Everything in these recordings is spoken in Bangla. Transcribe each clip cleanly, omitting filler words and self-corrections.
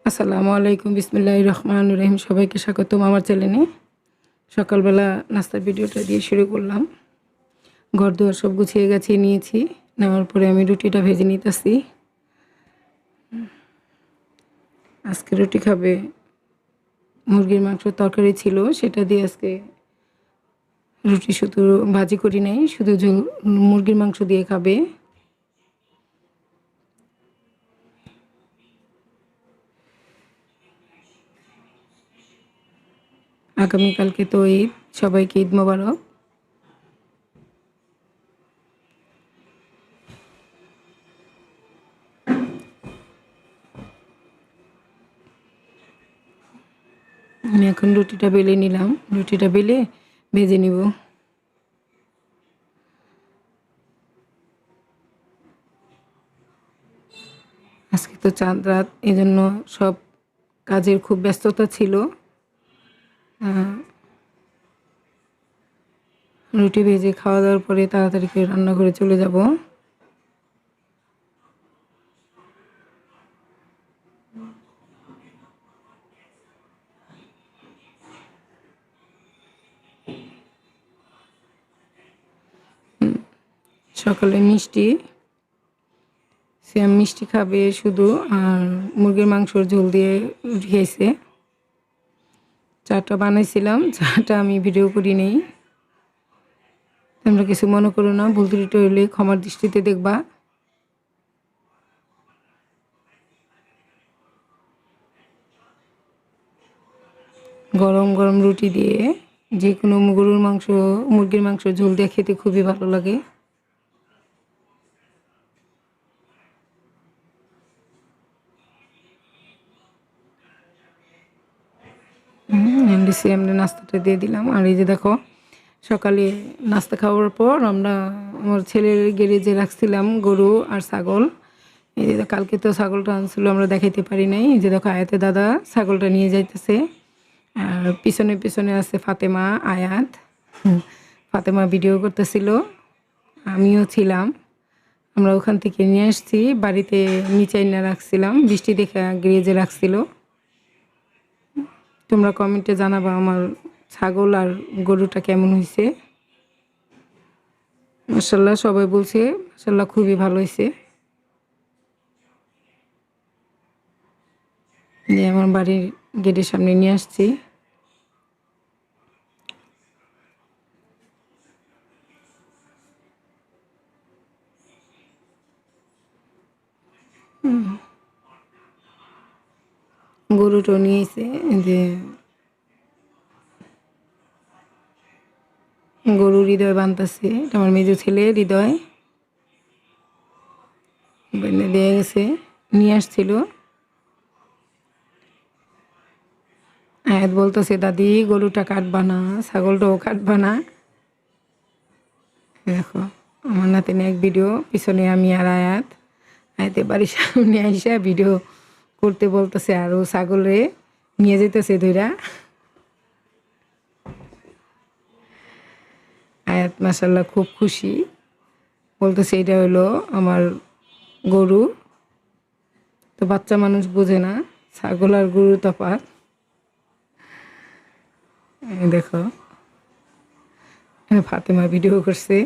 আসসালামু আলাইকুম, বিসমিল্লাহির রহমানির রহিম। সবাইকে স্বাগতম আমার চ্যানেলে। সকালবেলা নাস্তার ভিডিওটা দিয়ে শুরু করলাম। ঘর দুয়ার সব গুছিয়ে গাছিয়ে নিয়েছি। নেওয়ার পরে আমি রুটিটা ভেজে নিতেছি। আজকে রুটি খাবে, মুরগির মাংসের তরকারি ছিল, সেটা দিয়ে আজকে রুটি শুধু ভাজি করি নাই, শুধু ঝোল মুরগির মাংস দিয়ে খাবে। আগামীকালকে তো ঈদ, সবাইকে ঈদ মোবারক। আমি এখন রুটিটা বেলে নিলাম, রুটিটা বেলে ভেজে নিব। আজকে তো চাঁদ রাত, এজন্য সব কাজের খুব ব্যস্ততা ছিল। রুটি ভেজে খাওয়া দাওয়ার পরে তাড়াতাড়ি করে রান্নাঘরে চলে যাব। সকালে মিষ্টি, মিষ্টি খাবে শুধু, আর মুরগির মাংসর ঝোল দিয়ে রুটি খাইছে। চাটা বানাইছিলাম, চাটা আমি ভিডিও করি নেই, তোমরা কিছু মনে করো না, ভুল ত্রুটি হইলে ক্ষমার দৃষ্টিতে দেখবা। গরম গরম রুটি দিয়ে যে কোনো গরুর মাংস, মুরগির মাংস ঝোল দিয়ে খেতে খুবই ভালো লাগে। এমডিসি আমরা নাস্তাটা দিয়ে দিলাম। আর এই যে দেখো, সকালে নাস্তা খাওয়ার পর আমরা আমার ছেলের গ্যারেজে রাখছিলাম গরু আর ছাগল। এই যে কালকে তো ছাগলটা আনছিল, আমরা দেখাইতে পারি নাই। এই যে দেখো, আয়াতে দাদা ছাগলটা নিয়ে যাইতেছে, আর পিছনে পিছনে আছে ফাতেমা, আয়াত। ফাতেমা ভিডিও করতেছিল, আমিও ছিলাম। আমরা ওখান থেকে নিয়ে আসছি, বাড়িতে নিচে এনে রাখছিলাম, বৃষ্টি দেখে গ্যারেজে রাখছিল। তোমরা কমেন্টে জানাবা আমার ছাগল আর গরুটা কেমন হয়েছে। মাশাআল্লাহ সবাই বলছে, মাশাআল্লাহ খুবই ভালো হয়েছে। যে আমার বাড়ির গেটের সামনে নিয়ে আসছি। গরুটাও নিয়েছে, যে গরু হৃদয় বানতেছে, আমার মেজো ছেলে হৃদয় বেঁধে দিয়ে গেছে, নিয়ে আসছিল। আয়াত বলতেছে, দাদি গরুটা কাটবা না, ছাগলটাও কাটবা না। দেখো আমার নাতিনে এক ভিডিও, পিছনে আমি আর আয়াত। আয়াতে বাড়ির সামনে আইসা ভিডিও করতে বলতেছে, আর ও ছাগলে নিয়ে যেতেছে ধইরা। আয়াত মাশাআল্লাহ খুব খুশি, বলতেছে এটা হলো আমার গরু। তো বাচ্চা মানুষ বোঝে না ছাগল আর গরু তফাৎ। দেখো ফাতেমা ভিডিও করছে,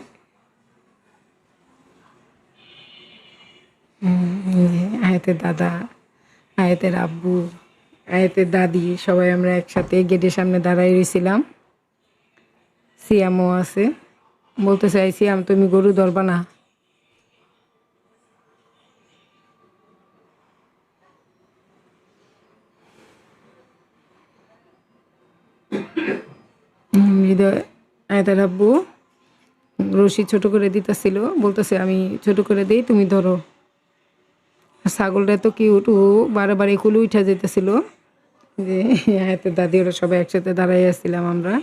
আয়াতের দাদা, আয়াতের আব্বু, আয়াতের দাদি, সবাই আমরা একসাথে গেটের সামনে দাঁড়াই রয়েছিলাম। সিয়ামও আছে, বলতে চাই সিয়াম তুমি গরু ধরবা না। হৃদয় আয়াতের আব্বু রশি ছোট করে দিতেছিল, বলতেছে আমি ছোট করে দিই, তুমি ধরো। ছাগলটা তো কিউট, ও বারে কুলে উঠা যেতেছিল। যে আয়াতের দাদি ওরা সবাই একসাথে দাঁড়াই আসছিলাম আমরা।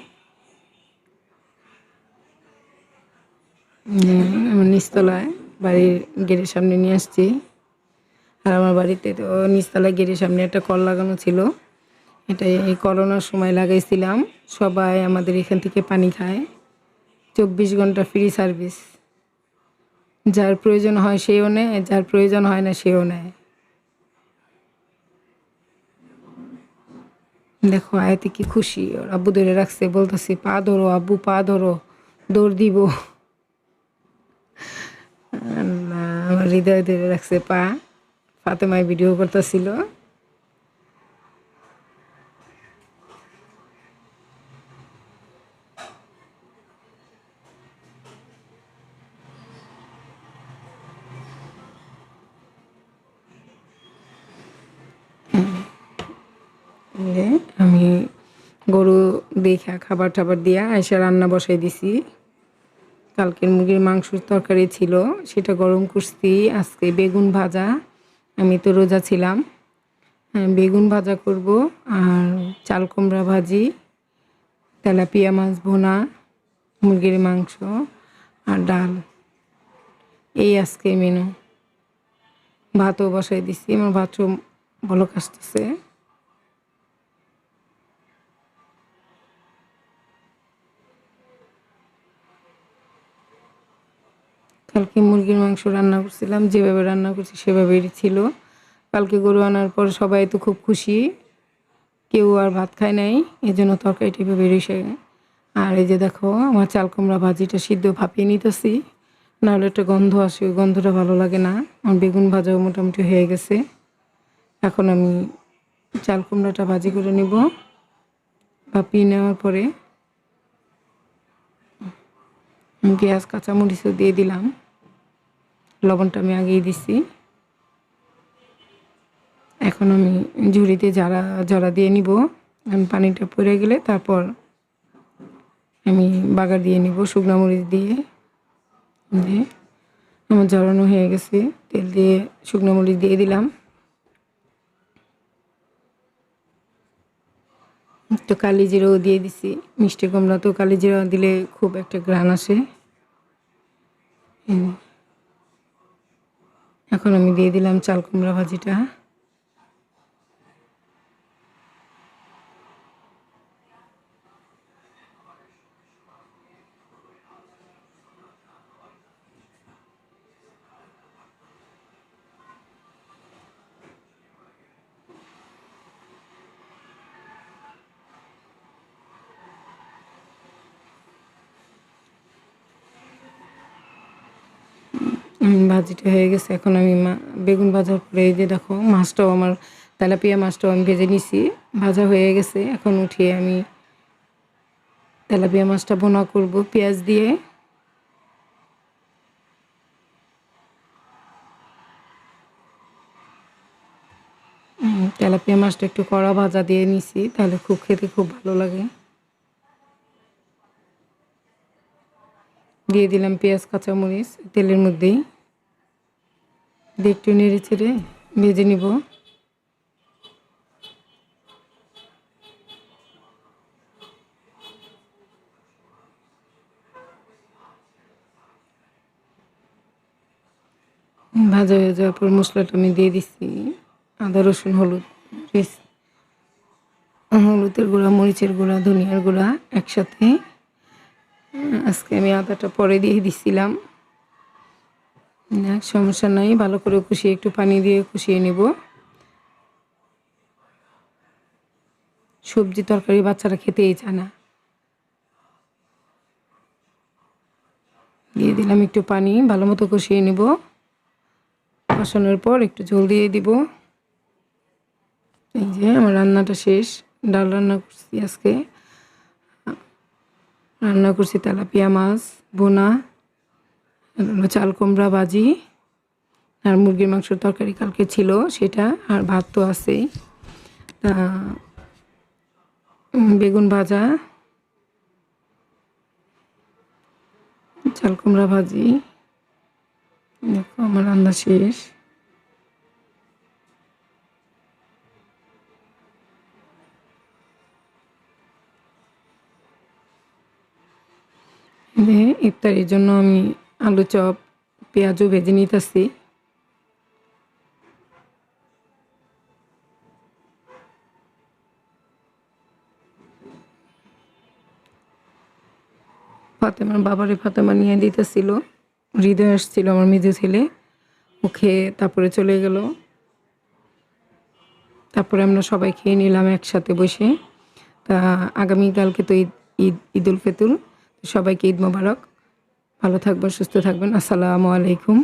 আমার নিচতলায় বাড়ির গেটের সামনে নিয়ে আসছি। আর আমার বাড়িতে তো নিচতলায় গেটের সামনে একটা কল লাগানো ছিল, এটা এই করোনার সময় লাগাইছিলাম। সবাই আমাদের এখান থেকে পানি খায়, 24 ঘন্টা ফ্রি সার্ভিস। যার প্রয়োজন হয় সেও নেয়, যার প্রয়োজন হয় না সেও নেয়। দেখো আয়াতে কি খুশি, ওর আব্বু ধরে রাখছে, বলতেছি পা ধরো আব্বু, পা ধরো, দৌড় দিব। আল্লাহ, আমার হৃদয় ধরে রাখছে পা। ফাতেমায় ভিডিও করতেছিল। আমি গরু দেখা খাবার টাবার দিয়া আয়সা রান্না বসাই দিছি। কালকের মুরগির মাংসের তরকারি ছিল, সেটা গরম করছি। আজকে বেগুন ভাজা, আমি তো রোজা ছিলাম। বেগুন ভাজা করব, আর চাল কুমড়া ভাজি, তেলাপিয়া মাছ ভুনা, মুরগির মাংস আর ডাল, এই আজকে মেনু। ভাতও বসাই দিছি, আমার ভাতও বলক আসতেছে। কালকে মুরগির মাংস রান্না করছিলাম, যেভাবে রান্না করছি সেভাবেই ছিল। কালকে গরু আনার পর সবাই তো খুব খুশি, কেউ আর ভাত খায় নাই, এই জন্য তরকারিটা এভাবে বেরিয়েছে। আর এই যে দেখো আমার চাল কুমড়া ভাজিটা সিদ্ধ ভাপিয়ে নিতেছি, নাহলে একটা গন্ধ আসে, ওই গন্ধটা ভালো লাগে না। আমার বেগুন ভাজাও মোটামুটি হয়ে গেছে। এখন আমি চাল কুমড়াটা ভাজি করে নিব। ভাপিয়ে নেওয়ার পরে পেঁয়াজ কাঁচামরিচও দিয়ে দিলাম, লবণটা আমি আগেই দিছি। এখন আমি ঝুড়িতে জড়া দিয়ে নিব। আমি পানিটা পড়ে গেলে তারপর আমি বাগার দিয়ে নিব শুকনো মরিচ দিয়ে। আমার জড়ানো হয়ে গেছে, তেল দিয়ে শুকনো মরিচ দিয়ে দিলাম। একটু কালি জিরাও দিয়ে দিছি, মিষ্টি কুমড়া তো কালি জিরা দিলে খুব একটা ঘ্রাণ আসে। এখন আমি দিয়ে দিলাম চাল কুমড়া ভাজিটা। ভাজিটা হয়ে গেছে। এখন আমি বেগুন ভাজার পরে এই যে দেখো মাছটাও আমার, তেলাপিয়া মাছটাও আমি ভেজে নিছি, ভাজা হয়ে গেছে। এখন উঠিয়ে আমি তেলাপিয়া মাছটা ভুনা করব পেঁয়াজ দিয়ে। তেলাপিয়া মাছটা একটু কড়া ভাজা দিয়ে নিছি, তাহলে খুব খেতে খুব ভালো লাগে। দিয়ে দিলাম পেঁয়াজ কাঁচামরিচ তেলের মধ্যেই, দিয়ে একটু নেড়ে চেড়ে ভেজে নিব। ভাজা হয়ে যাওয়ার পর মশলাটা আমি দিয়ে দিচ্ছি, আদা রসুন হলুদ, হলুদের গুঁড়া, মরিচের গুঁড়া, ধনিয়ার গুঁড়া একসাথে। আজকে আমি আদাটা পরে দিয়ে দিছিলাম, সমস্যা নাই। ভালো করে কষিয়ে একটু পানি দিয়ে কষিয়ে নেব। সবজি তরকারি বাচ্চারা খেতেই চায় না। দিয়ে দিলাম একটু পানি, ভালো মতো কষিয়ে নেব। কষানোর পর একটু ঝোল দিয়ে দিব। এই যে আমার রান্নাটা শেষ। ডাল রান্না করছি আজকে, রান্না করছি তেলাপিয়া মাছ ভুনা, চাল কুমড়া ভাজি, আর মুরগির মাংসের তরকারি কালকে ছিল সেটা, আর ভাত তো আছেই। বেগুন ভাজা, চাল কুমড়া ভাজি। দেখো আমার রান্না শেষ। ইফতারির জন্য আমি আলু চপ পেঁয়াজও ভেজে নিতেছি। ফাতেমার বাবারে ফাতেমা নিয়ে দিতেছিল, হৃদয় আসছিল আমার মেজো ছেলে, ও খেয়ে তারপরে চলে গেল। তারপরে আমরা সবাই খেয়ে নিলাম একসাথে বসে। তা আগামীকালকে তো ঈদ উল ফিতর। সবাইকে ঈদ মোবারক। ভালো থাকবেন, সুস্থ থাকবেন। আসসালামু আলাইকুম।